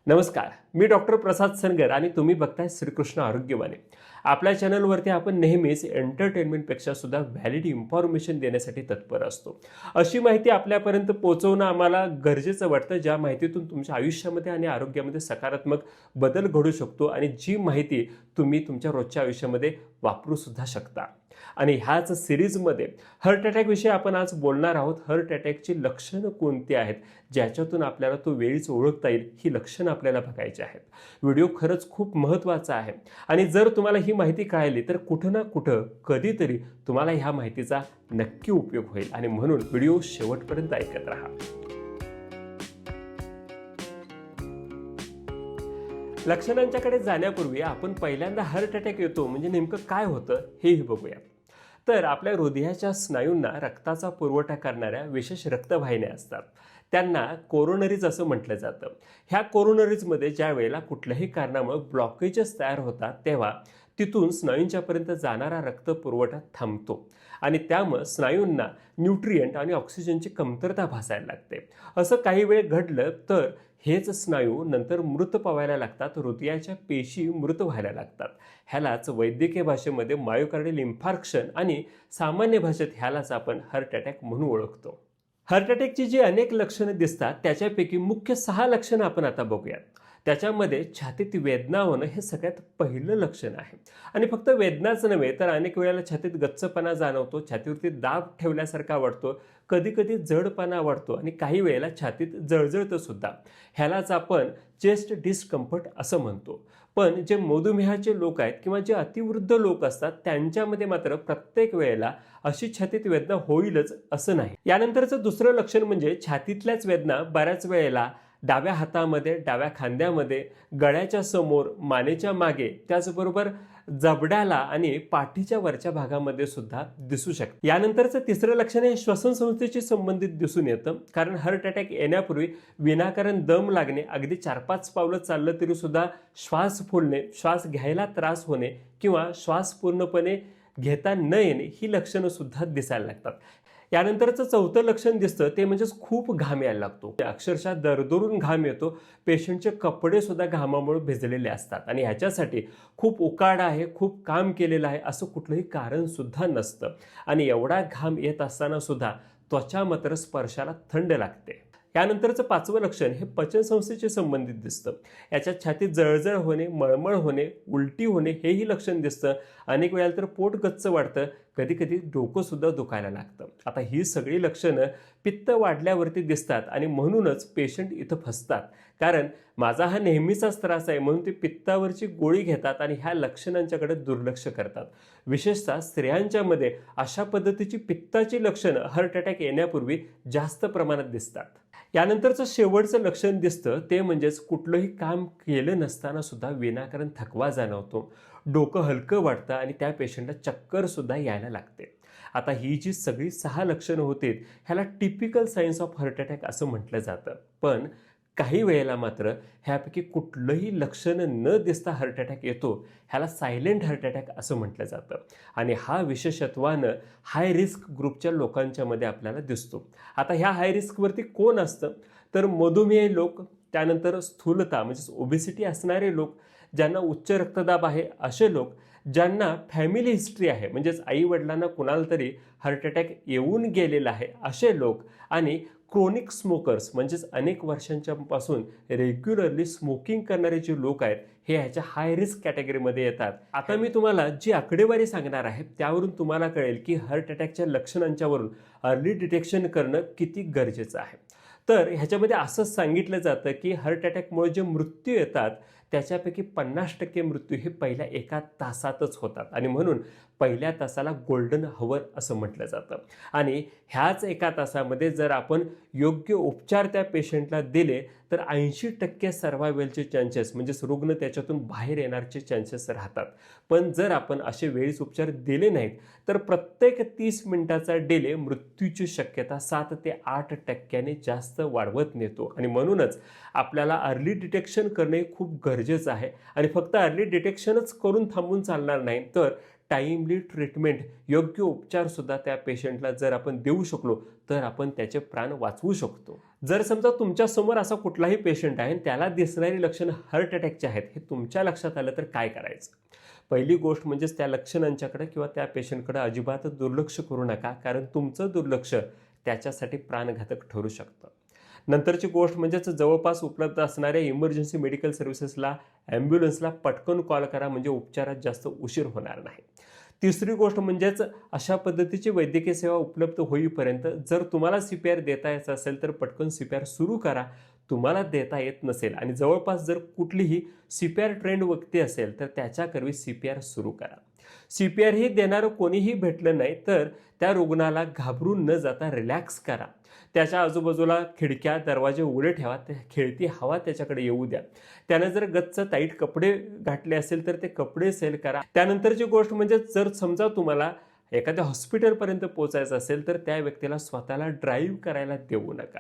नमस्कार, मी डॉक्टर प्रसाद सनगर आणि तुम्ही बघताय श्रीकृष्ण आरोग्यवाणी. आपल्या चॅनलवरती आपण नेहमीच एंटरटेनमेंटपेक्षा सुद्धा व्हॅलिड इन्फॉर्मेशन देण्यासाठी तत्पर असतो. अशी माहिती आपल्यापर्यंत पोहोचवणं आम्हाला गरजेचं वाटतं, ज्या माहितीतून तुमच्या आयुष्यामध्ये आणि आरोग्यामध्ये सकारात्मक बदल घडू शकतो आणि जी माहिती तुम्ही तुमच्या रोजच्या आयुष्यामध्ये वापरू सुद्धा शकता. आणि ह्याच सिरीजमध्ये हार्ट अटॅकविषयी आपण आज बोलणार आहोत. हार्ट अटॅकची लक्षणं कोणती आहेत, ज्याच्यातून आपल्याला तो वेळीच ओळखता येईल, ही लक्षणं आपल्याला बघायची आहेत. व्हिडिओ खरंच खूप महत्त्वाचा आहे आणि जर तुम्हाला ही माहिती कळाली तर कुठं ना कुठं कधीतरी तुम्हाला ह्या माहितीचा नक्की उपयोग होईल आणि म्हणून व्हिडिओ शेवटपर्यंत ऐकत राहा. लक्षणांच्याकडे जाण्यापूर्वी आपण पहिल्यांदा हार्ट अटॅक येतो म्हणजे नेमकं काय होतं हेही बघूया. तर आपल्या हृदयाच्या स्नायूंना रक्ताचा पुरवठा करणाऱ्या विशेष रक्तवाहिन्या असतात. त्यांना कोरोनरीज असं म्हटलं जातं. ह्या कोरोनरीजमध्ये ज्या वेळेला कुठल्याही कारणामुळे ब्लॉकेजेस तयार होतात तेव्हा तिथून स्नायूंच्यापर्यंत जाणारा रक्त पुरवठा थांबतो आणि त्यामुळे स्नायूंना न्यूट्रिएंट आणि ऑक्सिजनची कमतरता भासायला लागते. असं काही वेळ घडलं तर हेच स्नायू नंतर मृत पावायला लागतात, हृदयाच्या पेशी मृत व्हायला लागतात. ह्यालाच वैद्यकीय भाषेमध्ये मायोकार्डियल इन्फार्क्शन आणि सामान्य भाषेत ह्यालाच आपण हार्ट अटॅक म्हणून ओळखतो. हार्ट अटॅकची जी अनेक लक्षणं दिसतात त्याच्यापैकी मुख्य 6 लक्षणं आपण आता बघूयात. त्याच्यामध्ये छातीत वेदना होणं हे सगळ्यात पहिलं लक्षण आहे. आणि फक्त वेदनाच नव्हे तर अनेक वेळेला छातीत गच्चपणा जाणवतो, छातीवरती दाब ठेवल्यासारखा वाटतो, कधीकधी जडपणा वाटतो आणि काही वेळेला छातीत जळजळतं सुद्धा. ह्यालाच आपण चेस्ट डिस्कम्फर्ट असं म्हणतो. पण जे मधुमेहाचे लोक आहेत किंवा जे अतिवृद्ध लोक असतात त्यांच्यामध्ये मात्र प्रत्येक वेळेला अशी छातीत वेदना होईलच असं नाही. यानंतरचं दुसरं लक्षण म्हणजे छातीतल्याच वेदना बऱ्याच वेळेला डाव्या हातामध्ये, डाव्या खांद्यामध्ये, गळ्याच्या समोर, मानेच्या मागे, त्याचबरोबर जबड्याला आणि पाठीच्या वरच्या भागामध्ये सुद्धा दिसू शकते. यानंतरचं तिसरं लक्षण हे श्वसन संस्थेशी संबंधित दिसून येतं. कारण हार्ट अटॅक येण्यापूर्वी विनाकारण दम लागणे, अगदी 4-5 पावलं चाललं तरी सुद्धा श्वास फुलणे, श्वास घ्यायला त्रास होणे किंवा श्वास पूर्णपणे घेता न येणे ही लक्षणं सुद्धा दिसायला लागतात. यानंतरचं चौथं लक्षण दिसतं ते म्हणजेच खूप घाम यायला लागतो. अक्षरशः दरदरून घाम येतो. पेशंटचे कपडे सुद्धा घामामुळे भिजलेले असतात आणि ह्याच्यासाठी खूप उकाडा आहे, खूप काम केलेलं आहे असं कुठलंही कारण सुद्धा नसतं. आणि एवढा घाम येत असताना सुद्धा त्वचा मात्र स्पर्शाला थंड लागते. यानंतरचं 5वं लक्षण हे पचनसंस्थेशी संबंधित दिसतं. याच्यात छातीत जळजळ होणे, मळमळ होणे, उलटी होणे हेही लक्षण दिसतं. अनेक वेळेला तर पोट गच्च वाढतं, कधीकधी डोकं सुद्धा दुखायला लागतं. आता ही सगळी लक्षणं पित्त वाढल्यावरती दिसतात आणि म्हणूनच पेशंट इथं फसतात. कारण माझा हा नेहमीचाच त्रास आहे म्हणून ते पित्तावरची गोळी घेतात आणि ह्या लक्षणांच्याकडे दुर्लक्ष करतात. विशेषतः स्त्रियांच्यामध्ये अशा पद्धतीची पित्ताची लक्षणं हार्ट अटॅक येण्यापूर्वी जास्त प्रमाणात दिसतात. यानंतरचं शेवटचं लक्षण दिसतं ते म्हणजेच कुठलंही काम केलं नसताना सुद्धा विनाकारण थकवा जाणवतो, डोकं हलकं वाटतं आणि त्या पेशंटला चक्कर सुद्धा यायला लागते. आता ही जी सगळी 6 लक्षणं होती ह्याला typical science of heart attack असं म्हटलं जातं. पण काही वेळेला मात्र ह्यापैकी कुठलंही लक्षण न दिसता हार्ट अटॅक येतो, ह्याला सायलेंट हार्ट अटॅक असं म्हटलं जातं. आणि हा विशेषत्वानं हाय रिस्क ग्रुपच्या लोकांच्यामध्ये आपल्याला दिसतो. आता ह्या हाय रिस्कवरती कोण असतं तर मधुमेही लोक, त्यानंतर स्थूलता म्हणजेच ओबेसिटी असणारे लोक, ज्यांना उच्च रक्तदाब आहे असे लोक, ज्यांना फॅमिली हिस्ट्री आहे म्हणजेच आईवडिलांना कुणाला तरी हार्ट अटॅक येऊन गेलेला आहे असे लोक, आणि क्रोनिक स्मोकर्स म्हणजेच अनेक वर्षांच्यापासून रेग्युलरली स्मोकिंग करणारे जे लोक आहेत हे ह्याच्या हाय रिस्क कॅटेगरीमध्ये येतात. आता मी तुम्हाला जी आकडेवारी सांगणार आहे त्यावरून तुम्हाला कळेल की हार्ट अटॅकच्या लक्षणांच्यावरून अर्ली डिटेक्शन करणं किती गरजेचं आहे. तर ह्याच्यामध्ये असंच सांगितलं जातं की हार्ट अटॅकमुळे जे मृत्यू येतात त्याच्यापैकी 50% मृत्यू हे पहिल्या 1 तासातच होतात आणि म्हणून पहिल्या तासाला गोल्डन हवर असं म्हटलं जातं. आणि ह्याच 1 तासामध्ये जर आपण योग्य उपचार त्या पेशंटला दिले तर 80% सर्व्हायव्हलचे चान्सेस म्हणजेच रुग्ण त्याच्यातून बाहेर येण्याचे चान्सेस राहतात. पण जर आपण असे वेळीच उपचार दिले नाहीत तर प्रत्येक 30 मिनिटाचा डिले मृत्यूची शक्यता 7 ते 8% जास्त वाढवत नेतो. आणि म्हणूनच आपल्याला अर्ली डिटेक्शन करणे खूप गरजेचं आहे. आणि फक्त अर्ली डिटेक्शनच करून थांबून चालणार नाही, तर टाईमली ट्रीटमेंट, योग्य उपचारसुद्धा त्या पेशंटला जर आपण देऊ शकलो तर आपण त्याचे प्राण वाचवू शकतो. जर समजा तुमच्यासमोर असा कुठलाही पेशंट आहे आणि त्याला दिसणारी लक्षणं हार्ट अटॅकची आहेत हे तुमच्या लक्षात आलं तर काय करायचं? पहिली गोष्ट म्हणजेच त्या लक्षणांच्याकडे किंवा त्या पेशंटकडे अजिबात दुर्लक्ष करू नका, कारण तुमचं दुर्लक्ष त्याच्यासाठी प्राणघातक ठरू शकतं. नंतरची गोष्ट म्हणजेच जवळपास उपलब्ध असणाऱ्या इमर्जन्सी मेडिकल सर्व्हिसेसला, ॲम्ब्युलन्सला पटकन कॉल करा, म्हणजे उपचारात जास्त उशीर होणार नाही. तिसरी गोष्ट म्हणजेच अशा पद्धतीची वैद्यकीय सेवा उपलब्ध होईपर्यंत जर तुम्हाला CPR देता यायचं असेल तर पटकन CPR सुरू करा. तुम्हाला देता येत नसेल आणि जवळपास जर कुठलीही CPR ट्रेंड व्यक्ती असेल तर त्याच्याकरवी CPR सुरू करा. CPR ही देणारं कोणीही भेटलं नाही तर त्या रुग्णाला घाबरून न जाता रिलॅक्स करा. त्याच्या आजूबाजूला खिडक्या दरवाजे उघडे ठेवा, ते खेळती हवा त्याच्याकडे येऊ द्या. त्यानं जर गच्च टाईट कपडे घातले असेल तर ते कपडे सेल करा. त्यानंतरची गोष्ट म्हणजे जर समजा तुम्हाला एखाद्या हॉस्पिटलपर्यंत पोहोचायचं असेल तर त्या व्यक्तीला स्वतःला ड्राईव्ह करायला देऊ नका.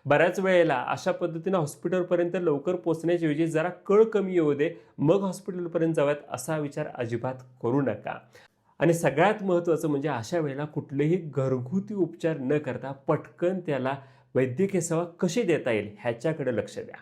बऱ्याच वेळेला अशा पद्धतीनं हॉस्पिटलपर्यंत लवकर पोहोचण्याच्या ऐवजी जरा कळ कमी येऊ दे मग हॉस्पिटलपर्यंत जाव्यात असा विचार अजिबात करू नका. आणि सगळ्यात महत्त्वाचं म्हणजे अशा वेळेला कुठलेही घरगुती उपचार न करता पटकन त्याला वैद्यकीय सेवा कशी देता येईल ह्याच्याकडे लक्ष द्या.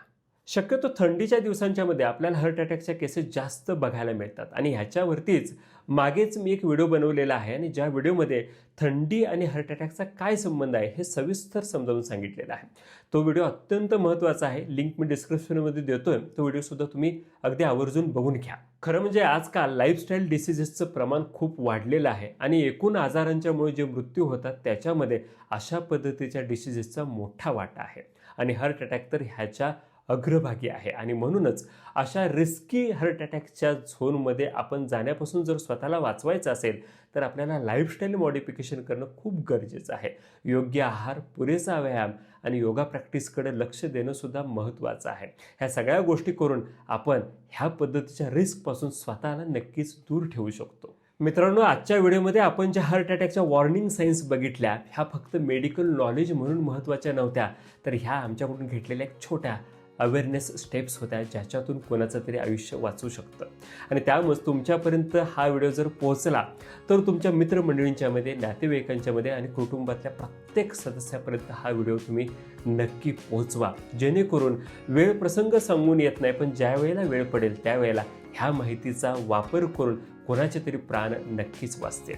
शक्यतो थंडीच्या दिवसांच्या मध्ये आपल्याला हार्ट अटॅकच्या केसेस जास्त बघायला मिळतात आणि ह्याच्यावरतीच मागेच मी एक व्हिडिओ बनवलेला आहे आणि ज्या व्हिडिओमध्ये थंडी आणि हार्ट अटॅकचा काय संबंध आहे हे सविस्तर समजावून सांगितलेलं आहे. तो व्हिडिओ अत्यंत महत्त्वाचा आहे, लिंक मी डिस्क्रिप्शनमध्ये देतोय. तो व्हिडिओसुद्धा तुम्ही अगदी आवर्जून बघून घ्या. खरं म्हणजे आजकाल लाईफस्टाईल डिसिजेसचं प्रमाण खूप वाढलेलं आहे आणि एकूण आजारांच्यामुळे जे मृत्यू होतात त्याच्यामध्ये अशा पद्धतीच्या डिसिजेसचा मोठा वाटा आहे आणि हार्ट अटॅक तर ह्याच्या अग्रभागी आहे. आणि म्हणूनच अशा रिस्की हार्ट अटॅकच्या झोनमध्ये आपण जाण्यापासून जर स्वतःला वाचवायचं असेल तर आपल्याला लाईफस्टाईल मॉडिफिकेशन करणं खूप गरजेचं आहे. योग्य आहार, पुरेसा व्यायाम आणि योगा प्रॅक्टिसकडे लक्ष देणं सुद्धा महत्त्वाचं आहे. ह्या सगळ्या गोष्टी करून आपण ह्या पद्धतीच्या रिस्कपासून स्वतःला नक्कीच दूर ठेवू शकतो. मित्रांनो, आजच्या व्हिडिओमध्ये आपण ज्या हार्ट अटॅकच्या वॉर्निंग साईन्स बघितल्या ह्या फक्त मेडिकल नॉलेज म्हणून महत्त्वाच्या नव्हत्या, तर ह्या आमच्याकडून घेतलेल्या एक छोट्या अवेअरनेस स्टेप्स होत्या ज्याच्यातून कोणाचं तरी आयुष्य वाचू शकतं. आणि त्यामुळे तुमच्यापर्यंत हा व्हिडिओ जर पोहोचला तर तुमच्या मित्रमंडळींच्यामध्ये, नातेवाईकांच्यामध्ये आणि कुटुंबातल्या प्रत्येक सदस्यापर्यंत हा व्हिडिओ तुम्ही नक्की पोहोचवा, जेणेकरून वेळ प्रसंग सांगून येत नाही, पण ज्या वेळेला वेळ पडेल त्यावेळेला ह्या माहितीचा वापर करून कोणाचे तरी प्राण नक्कीच वाचतील.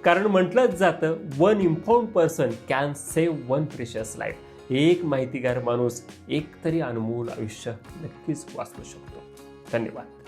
कारण म्हटलंच जातं, one informed person can save one precious life. एक माहितीगार माणूस एक तरी अनमोल आयुष्य नक्कीच वाचवू शकतो. धन्यवाद.